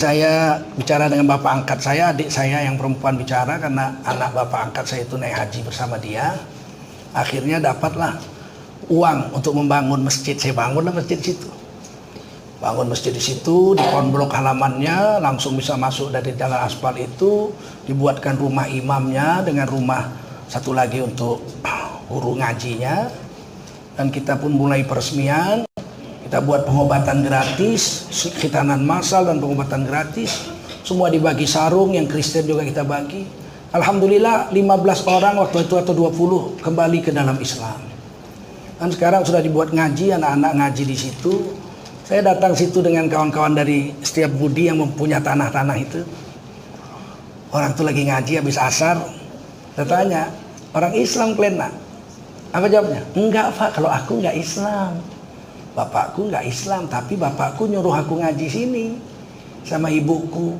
Saya bicara dengan bapak angkat saya, adik saya yang perempuan bicara, karena anak bapak angkat saya itu naik haji bersama dia. Akhirnya dapatlah uang untuk membangun masjid. Saya bangunlah masjid di situ. Bangun masjid di situ, di pohon blok halamannya, langsung bisa masuk dari jalan aspal itu. Dibuatkan rumah imamnya dengan rumah satu lagi untuk guru ngajinya. Dan kita pun mulai peresmian. Kita buat pengobatan gratis, khitanan massal dan pengobatan gratis. Semua dibagi sarung, yang Kristen juga kita bagi. Alhamdulillah 15 orang waktu itu atau 20 kembali ke dalam Islam. Dan sekarang sudah dibuat ngaji, anak-anak ngaji di situ. Saya datang situ dengan kawan-kawan dari Setiap Budi yang mempunyai tanah-tanah itu. Orang itu lagi ngaji habis asar. Saya tanya, orang Islam kalian nak? Apa jawabnya? Enggak Pak, kalau aku enggak Islam. Bapakku nggak Islam, tapi bapakku nyuruh aku ngaji sini sama ibuku,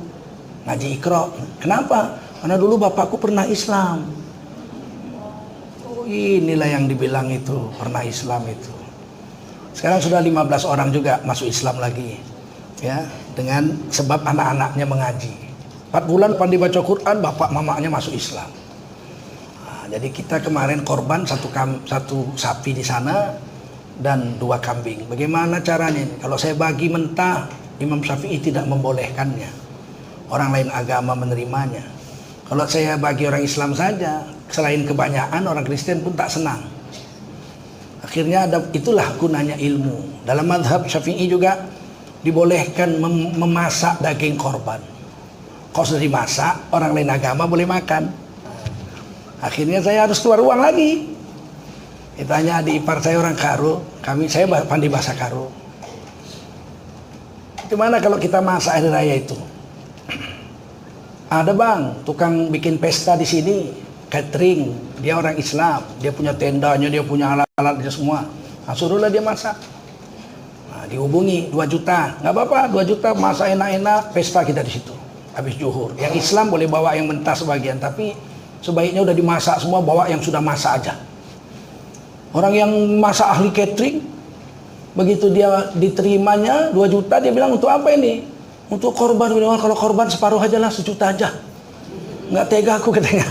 ngaji Iqra. Kenapa? Karena dulu bapakku pernah Islam. Oh, inilah yang dibilang itu pernah Islam itu. Sekarang sudah 15 orang juga masuk Islam lagi, ya, dengan sebab anak-anaknya mengaji. 4 bulan pandai baca Quran, bapak mamanya masuk Islam. Nah, jadi kita kemarin korban satu sapi di sana dan 2 kambing. Bagaimana caranya? Kalau saya bagi mentah, Imam Syafi'i tidak membolehkannya. Orang lain agama menerimanya. Kalau saya bagi orang Islam saja, selain kebanyakan orang Kristen pun tak senang. Akhirnya itulah gunanya ilmu. Dalam mazhab Syafi'i juga dibolehkan memasak daging korban. Kalau sudah dimasak, orang lain agama boleh makan. Akhirnya saya harus keluar uang lagi. Ditanya adik ipar saya orang Karo, saya pandai bahasa Karo. Gimana kalau kita masak hari raya itu? Ada bang, tukang bikin pesta di sini, catering. Dia orang Islam, dia punya tendanya, dia punya alat-alatnya semua. Nah, suruhlah dia masak. Nah, dihubungi 2 juta, nggak apa-apa, 2 juta masak enak-enak, pesta kita di situ. Habis zuhur. Yang Islam boleh bawa yang mentah sebagian, tapi sebaiknya udah dimasak semua, bawa yang sudah masak aja. Orang yang masak ahli catering, begitu dia diterimanya 2 juta, dia bilang untuk apa ini? Untuk korban. Kalau korban separuh aja lah, 1 juta aja. Nggak tega aku katanya.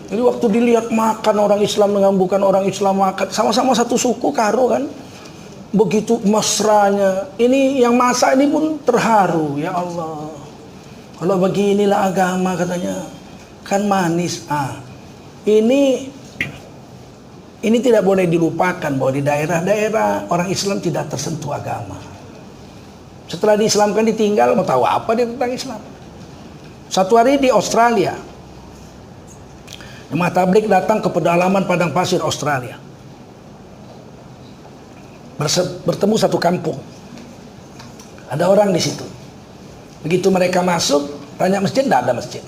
Jadi waktu dilihat makan orang Islam dengan bukan orang Islam makan, sama-sama satu suku Karo kan, begitu mesranya. Ini yang masak ini pun terharu, ya Allah. Kalau beginilah agama katanya, kan manis. Ini tidak boleh dilupakan bahwa di daerah-daerah orang Islam tidak tersentuh agama. Setelah diislamkan ditinggal, mau tahu apa dia tentang Islam? Satu hari di Australia, jemaah tabligh datang ke pedalaman padang pasir Australia. Bertemu satu kampung. Ada orang di situ. Begitu mereka masuk, tanya masjid, tidak ada masjid.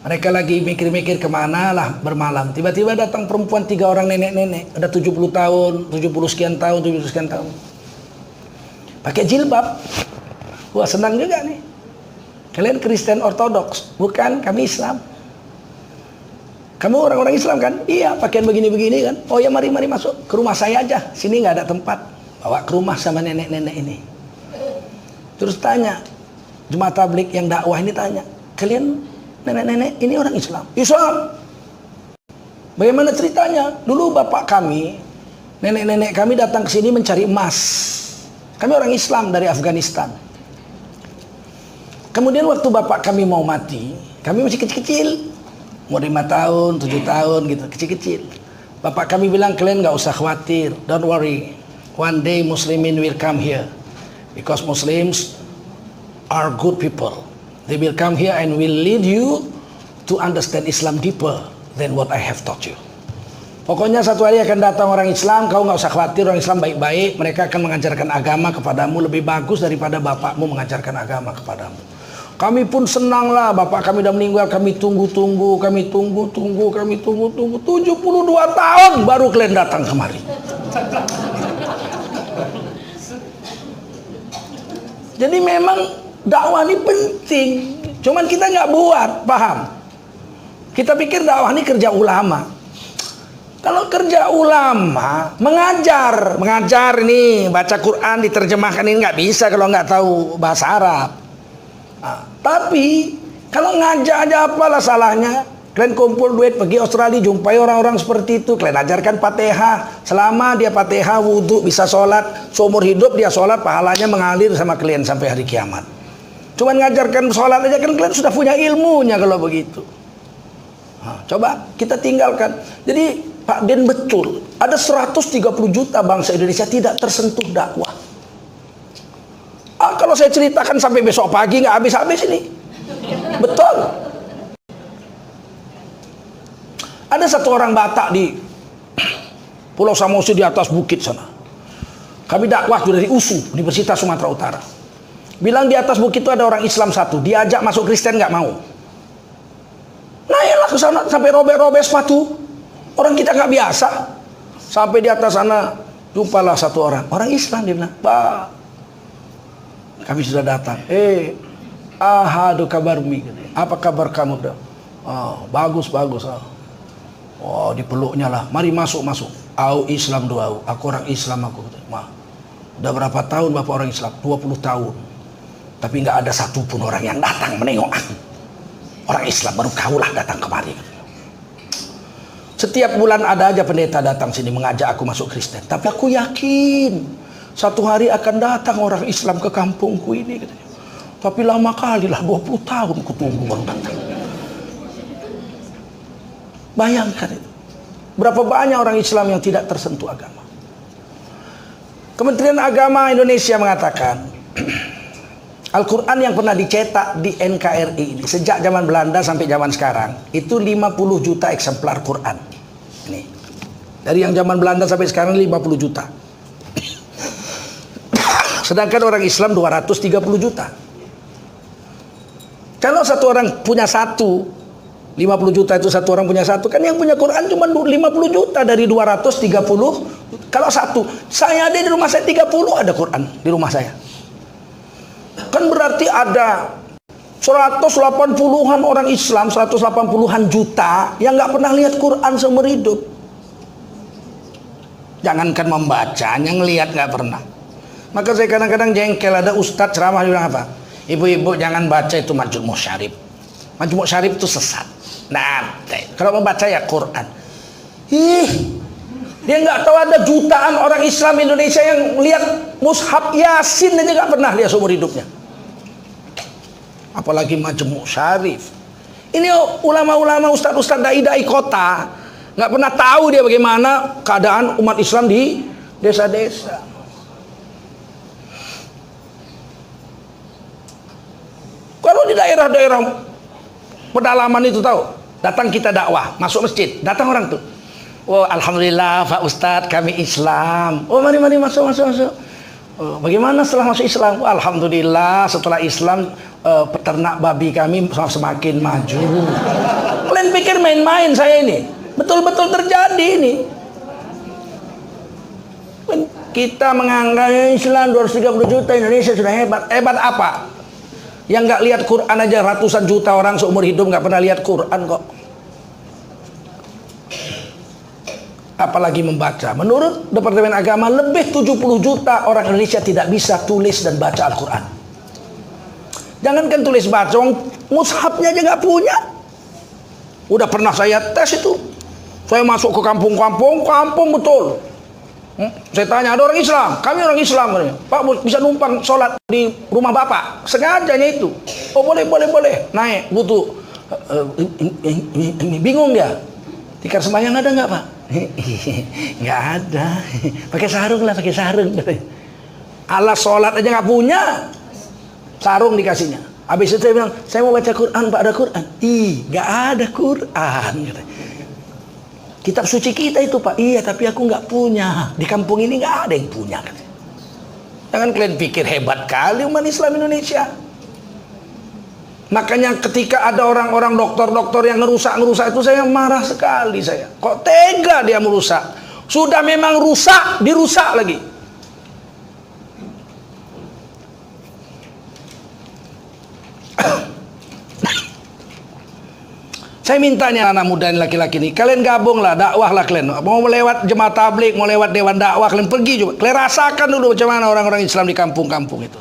Mereka lagi mikir-mikir kemana lah bermalam. Tiba-tiba datang perempuan 3 orang nenek-nenek. Ada 70 tahun, 70 sekian tahun, 70 sekian tahun. Pakai jilbab. Wah, senang juga nih. Kalian Kristen Ortodoks? Bukan, kami Islam. Kamu orang-orang Islam kan? Iya, pakaian begini-begini kan? Oh ya, mari masuk ke rumah saya aja. Sini nggak ada tempat. Bawa ke rumah sama nenek-nenek ini. Terus tanya, jemaah tabligh yang dakwah ini tanya, kalian nenek-nenek ini orang Islam? Islam. Bagaimana ceritanya? Dulu bapak kami, nenek-nenek kami datang ke sini mencari emas. Kami orang Islam dari Afghanistan. Kemudian waktu bapak kami mau mati, kami masih kecil-kecil. Mau 5 tahun, 7 tahun gitu, kecil-kecil. Bapak kami bilang, kalian nggak usah khawatir, don't worry. One day Muslimin will come here. Because Muslims are good people. They will come here and will lead you to understand Islam deeper than what I have taught you. Pokoknya satu hari akan datang orang Islam, kau nggak usah khawatir, orang Islam baik-baik, mereka akan mengajarkan agama kepadamu lebih bagus daripada bapakmu mengajarkan agama kepadamu. Kami pun senang lah, bapak kami udah meninggal, kami tunggu, 72 tahun baru kalian datang kemari. Jadi memang dakwah ini penting, cuman kita nggak buat, paham? Kita pikir dakwah ini kerja ulama. Kalau kerja ulama, mengajar ini, baca Quran, diterjemahkan ini nggak bisa kalau nggak tahu bahasa Arab. Nah, tapi kalau ngajak aja apalah salahnya? Kalian kumpul duit pergi Australia, jumpai orang-orang seperti itu, kalian ajarkan Fatihah. Selama dia Fatihah, wudhu, bisa sholat, seumur hidup dia sholat, pahalanya mengalir sama kalian sampai hari kiamat. Cuman ngajarkan sholat aja kan kalian sudah punya ilmunya kalau begitu. Nah, coba kita tinggalkan. Jadi Pak Den betul, ada 130 juta bangsa Indonesia tidak tersentuh dakwah. Kalau saya ceritakan sampai besok pagi nggak habis-habis ini. Betul. Ada satu orang Batak di Pulau Samosir di atas bukit sana. Kami dakwah dari USU, Universitas Sumatera Utara. Bilang di atas bukit itu ada orang Islam satu, diajak masuk Kristen nggak mau. Naiklah ke sana sampai robek-robek sepatu. Orang kita nggak biasa. Sampai di atas sana jumpalah satu orang Islam, dia bilang, "Pak, kami sudah datang. Ahadu kabarmi. Apa kabar kamu?" Oh, bagus. Oh, dipeluknya lah. Mari masuk. Au Islam doa. Aku orang Islam aku. Udah berapa tahun Bapak orang Islam? 20 tahun. Tapi nggak ada satupun orang yang datang menengok aku. Orang Islam baru kaulah datang kemari. Setiap bulan ada aja pendeta datang sini mengajak aku masuk Kristen. Tapi aku yakin satu hari akan datang orang Islam ke kampungku ini. Tapi lama kali lah, 20 tahun kutunggu baru datang. Bayangkan itu. Berapa banyak orang Islam yang tidak tersentuh agama. Kementerian Agama Indonesia mengatakan Al-Quran yang pernah dicetak di NKRI ini sejak zaman Belanda sampai zaman sekarang itu 50 juta eksemplar Quran. Ini. Dari yang zaman Belanda sampai sekarang 50 juta. Sedangkan orang Islam 230 juta. Kalau satu orang punya 50 juta itu satu orang punya satu, kan yang punya Quran cuma 50 juta dari 230. Kalau satu, saya ada di rumah saya 30 ada Quran di rumah saya. Kan berarti ada 180-an orang Islam, 180-an juta yang nggak pernah lihat Quran seumur hidup. Jangankan membacanya, ngelihat nggak pernah. Maka saya kadang-kadang jengkel, ada ustadz ceramah bilang apa? Ibu-ibu jangan baca itu Majmu' Syarif. Majmu' Syarif itu sesat. Nah, kalau membaca ya Quran. Dia nggak tahu ada jutaan orang Islam Indonesia yang lihat mushaf Yasin aja nggak pernah lihat seumur hidupnya. Apalagi Majmu' Syarif. Ini ulama-ulama, ustadz-ustadz dai-dai kota nggak pernah tahu dia bagaimana keadaan umat Islam di desa-desa. Kalau di daerah-daerah pedalaman itu tahu. Datang kita dakwah, masuk masjid, datang orang tuh. Oh, alhamdulillah Pak Ustadz, kami Islam. Oh, mari masuk. Oh, bagaimana setelah masuk Islam? Oh, alhamdulillah setelah Islam peternak babi kami semakin maju. Kalian pikir main-main saya ini? Betul-betul terjadi ini. Kita menganggap Islam 230 juta, Indonesia sudah hebat. Hebat apa? Yang nggak lihat Quran aja ratusan juta orang seumur hidup nggak pernah lihat Quran kok. Apalagi membaca. Menurut Departemen Agama lebih 70 juta orang Indonesia tidak bisa tulis dan baca Al-Quran. Jangankan tulis baca, mushafnya aja nggak punya. Udah pernah saya tes itu. Saya masuk ke kampung betul. Saya tanya, ada orang Islam? Kami orang Islam. Pak, bisa numpang sholat di rumah Bapak? Sengajanya itu. Oh, boleh. Naik, butuh. Bingung dia. Tikar sembahyang ada nggak, Pak? Nggak ada. Pakai sarung. Alas sholat aja nggak punya. Sarung dikasihnya. Habis itu saya bilang, saya mau baca Quran, Pak, ada Quran? Nggak ada Quran. Kitab suci kita itu, Pak. Iya, tapi aku nggak punya. Di kampung ini nggak ada yang punya. Jangan kalian pikir hebat kali umat Islam Indonesia. Makanya ketika ada orang-orang dokter-dokter yang ngerusak itu, saya marah sekali saya. Kok tega dia merusak? Sudah memang rusak, dirusak lagi. Saya mintanya anak muda dan laki-laki ini, kalian gabunglah, dakwahlah kalian. Mau lewat jemaah tablik, mau lewat dewan dakwah, kalian pergi juga. Kalian rasakan dulu macam mana orang-orang Islam di kampung-kampung itu.